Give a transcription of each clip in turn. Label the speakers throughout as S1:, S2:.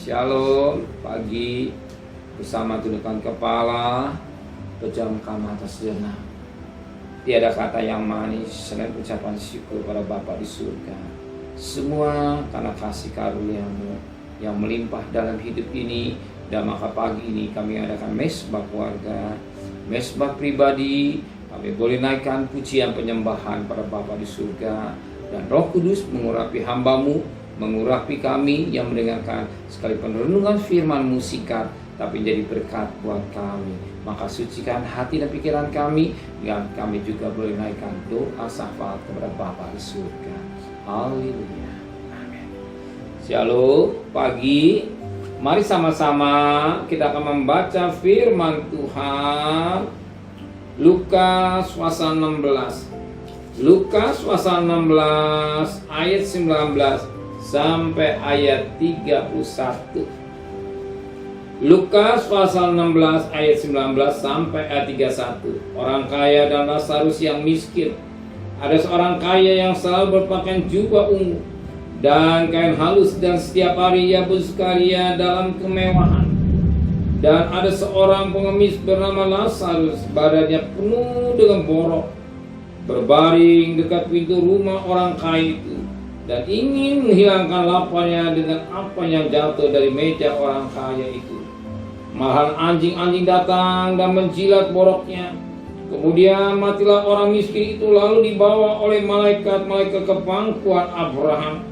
S1: Shalom, pagi bersama tundukkan kepala, pejamkan mata sejenak. Tiada kata yang manis selain ucapan syukur pada Bapa di surga. Semua karena kasih karunia-Mu yang melimpah dalam hidup ini. Dan maka pagi ini kami adakan mesbah keluarga, mesbah pribadi. Kami boleh naikkan pujian penyembahan pada Bapa di surga. Dan Roh Kudus mengurapi hamba-Mu, mengurapi kami yang mendengarkan, sekalipun renungan firman-Mu singkat tapi jadi berkat buat kami. Maka sucikan hati dan pikiran kami, dan kami juga boleh naikkan doa syafaat kepada Bapa di surga. Haleluya. Amin. Shalom, pagi. Mari sama-sama kita akan membaca firman Tuhan. Lukas pasal 16. Lukas pasal 16 ayat 19 sampai ayat 31. Lukas pasal 16 ayat 19 sampai ayat 31. Orang kaya dan Lazarus yang miskin. Ada seorang kaya yang selalu berpakaian jubah ungu dan kain halus, dan setiap hari ia bersukaria dalam kemewahan. Dan ada seorang pengemis bernama Lazarus, badannya penuh dengan borok, berbaring dekat pintu rumah orang kaya itu, dan ingin menghilangkan laparnya dengan apa yang jatuh dari meja orang kaya itu. Malahan anjing-anjing datang dan menjilat boroknya. Kemudian matilah orang miskin itu, lalu dibawa oleh malaikat-malaikat ke pangkuan Abraham.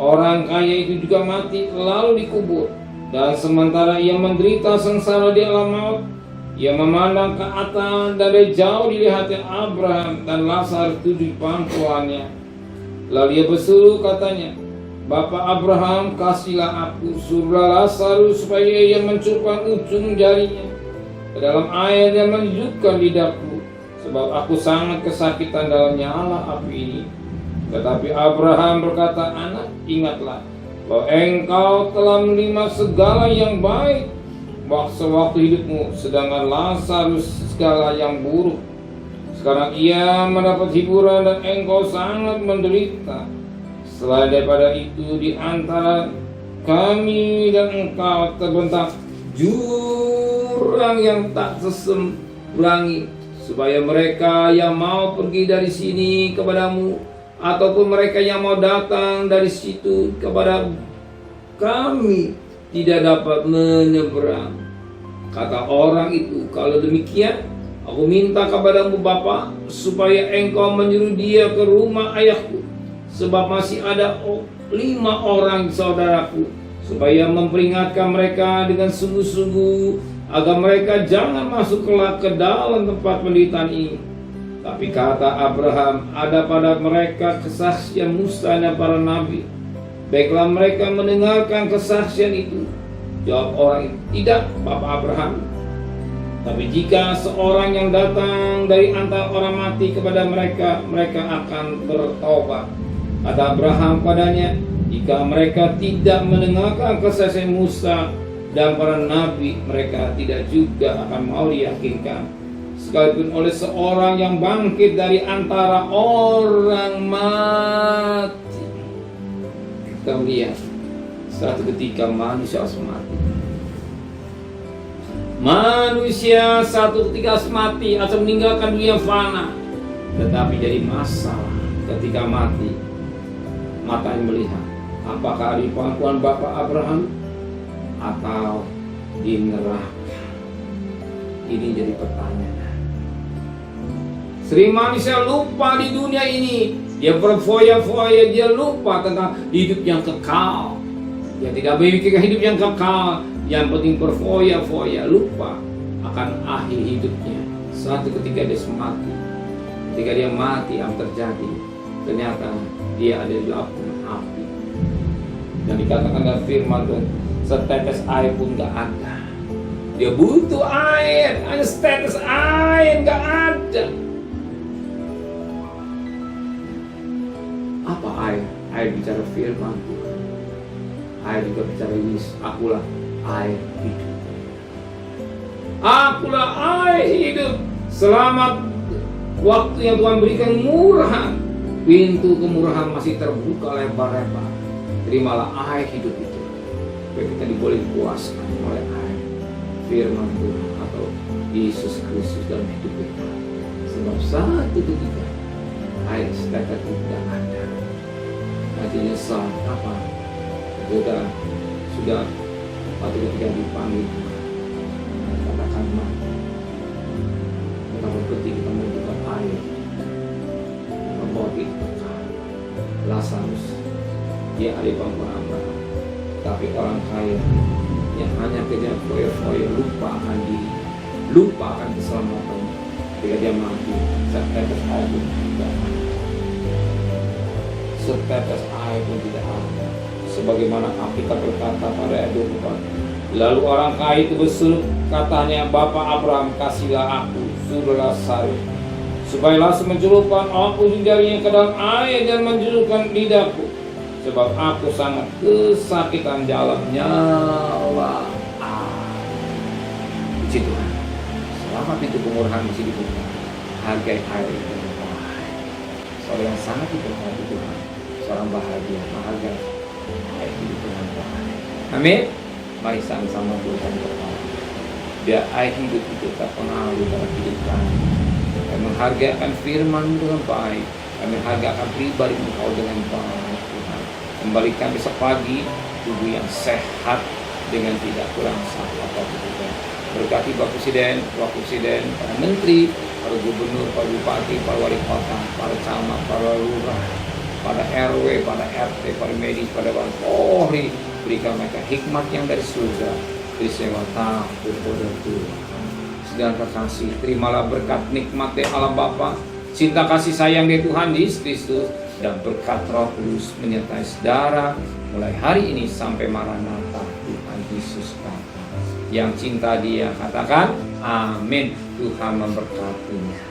S1: Orang kaya itu juga mati lalu dikubur. Dan sementara ia menderita sengsara di alam maut, ia memandang ke atas, dan dari jauh dilihatnya Abraham dan Lazarus itu di pangkuannya. Lalu ia berseru katanya, Bapa Abraham, kasihlah aku, suruhlah Lazarus supaya ia mencurahkan ujung jarinya ke dalam air dan menyejukkan lidahku, sebab aku sangat kesakitan dalam nyala api ini. Tetapi Abraham berkata, anak, ingatlah bahwa engkau telah menerima segala yang baik waktu hidupmu, sedangkan Lazarus segala yang buruk. Sekarang ia mendapat hiburan dan engkau sangat menderita. Selain daripada itu, di antara kami dan engkau terbentang jurang yang tak terseberangi, supaya mereka yang mau pergi dari sini kepadamu, ataupun mereka yang mau datang dari situ kepada kami, tidak dapat menyeberang. Kata orang itu, kalau demikian, aku minta kepadamu Bapa, supaya engkau menyuruh dia ke rumah ayahku, sebab masih ada 5 orang saudaraku, supaya memperingatkan mereka dengan sungguh-sungguh, agar mereka jangan masuk kelak ke dalam tempat penderitaan ini. Tapi kata Abraham, ada pada mereka kesaksian Musa dan para nabi. Baiklah mereka mendengarkan kesaksian itu. Jawab orang itu, tidak Bapak Abraham. Tapi jika seorang yang datang dari antara orang mati kepada mereka, mereka akan bertobat. Kata Abraham padanya, jika mereka tidak mendengarkan kesaksian Musa dan para nabi, mereka tidak juga akan mau diyakinkan, sekalipun oleh seorang yang bangkit dari antara orang mati. Kita melihat suatu ketika manusia harus mati. Manusia satu ketika harus mati atau meninggalkan dunia fana. Tetapi jadi masalah ketika mati, mata yang melihat apakah di pangkuan Bapak Abraham atau di neraka. Ini jadi pertanyaan. Sering manusia lupa di dunia ini. Dia berfoya-foya, dia lupa tentang hidup yang kekal. Dia tidak memikirkan hidup yang kekal. Yang penting berfoya-foya, lupa akan akhir hidupnya. Suatu ketika dia mati. Ketika dia mati, yang terjadi, ternyata dia ada di api api. Dan dikatakan dalam firman Tuhan, setetes air pun gak ada. Dia butuh air, hanya setetes air gak ada. Apa air? Air bicara firman Tuhan. Air juga bicara Yesus. Akulah air hidup. Akulah air hidup. Selamat waktu yang Tuhan berikan murahan. Pintu kemurahan masih terbuka lebar-lebar. Terimalah air hidup itu. supaya kita boleh dipuaskan oleh air firman Tuhan atau Yesus Kristus dalam hidup kita. Sebab satu ketika air setelah tidak ada, artinya saat apa kita sudah waktu ketika dipanggil katakan mati, betapa penting kita membuka air membawa kita Lazarus dia ada bangku Abraham, tapi orang kaya yang hanya kejar foya-foya, lupa akan diri, lupa akan keselamatan. Ketika dia mati, setetes air pun tidak ada. Setetes air pun tidak ada. Sebagaimana Alkitab berkata pada ayat 24, lalu orang kaya itu berseru, katanya, Bapak Abraham, kasihlah aku sumber Lazarus, supaya Lazarus mencelupkan ujung jarinya ke dalam air dan menjulurkan lidahku, sebab aku sangat kesakitan dalam nyawa. Puji Tuhan, selama pintu kemurahan masih dibuka, hargai air itu. Seorang yang sangat diberkati Tuhan, seorang bahagia, menghargai air hidup Tuhan. Amin. Mari sama-sama Tuhan berdoa. Biar air hidup itu terpengaruh dalam hidup kami. Kami menghargai akan firman dengan baik. Kami menghargai akan pribadi Engkau dengan baik Tuhan. Kembalikan besok pagi tubuh yang sehat dengan tidak kurang satu apapun Tuhan. Berkati Bapak Presiden, para Menteri, para Gubernur, para Bupati, para Wali Kota, para Camat, para Lurah, pada RW, pada RT, para medis, pada Polri. Berikan mereka hikmat yang dari surga. Peristiwa takut pada Tuhan. Sedang kekasih, terimalah berkat nikmat dari Allah Bapa, cinta kasih sayang dari Tuhan Yesus Kristus, dan berkat Roh Kudus menyertai saudara mulai hari ini sampai Maranatha Tuhan Yesus datang. Yang cinta Dia katakan amin. Tuhan memberkatinya.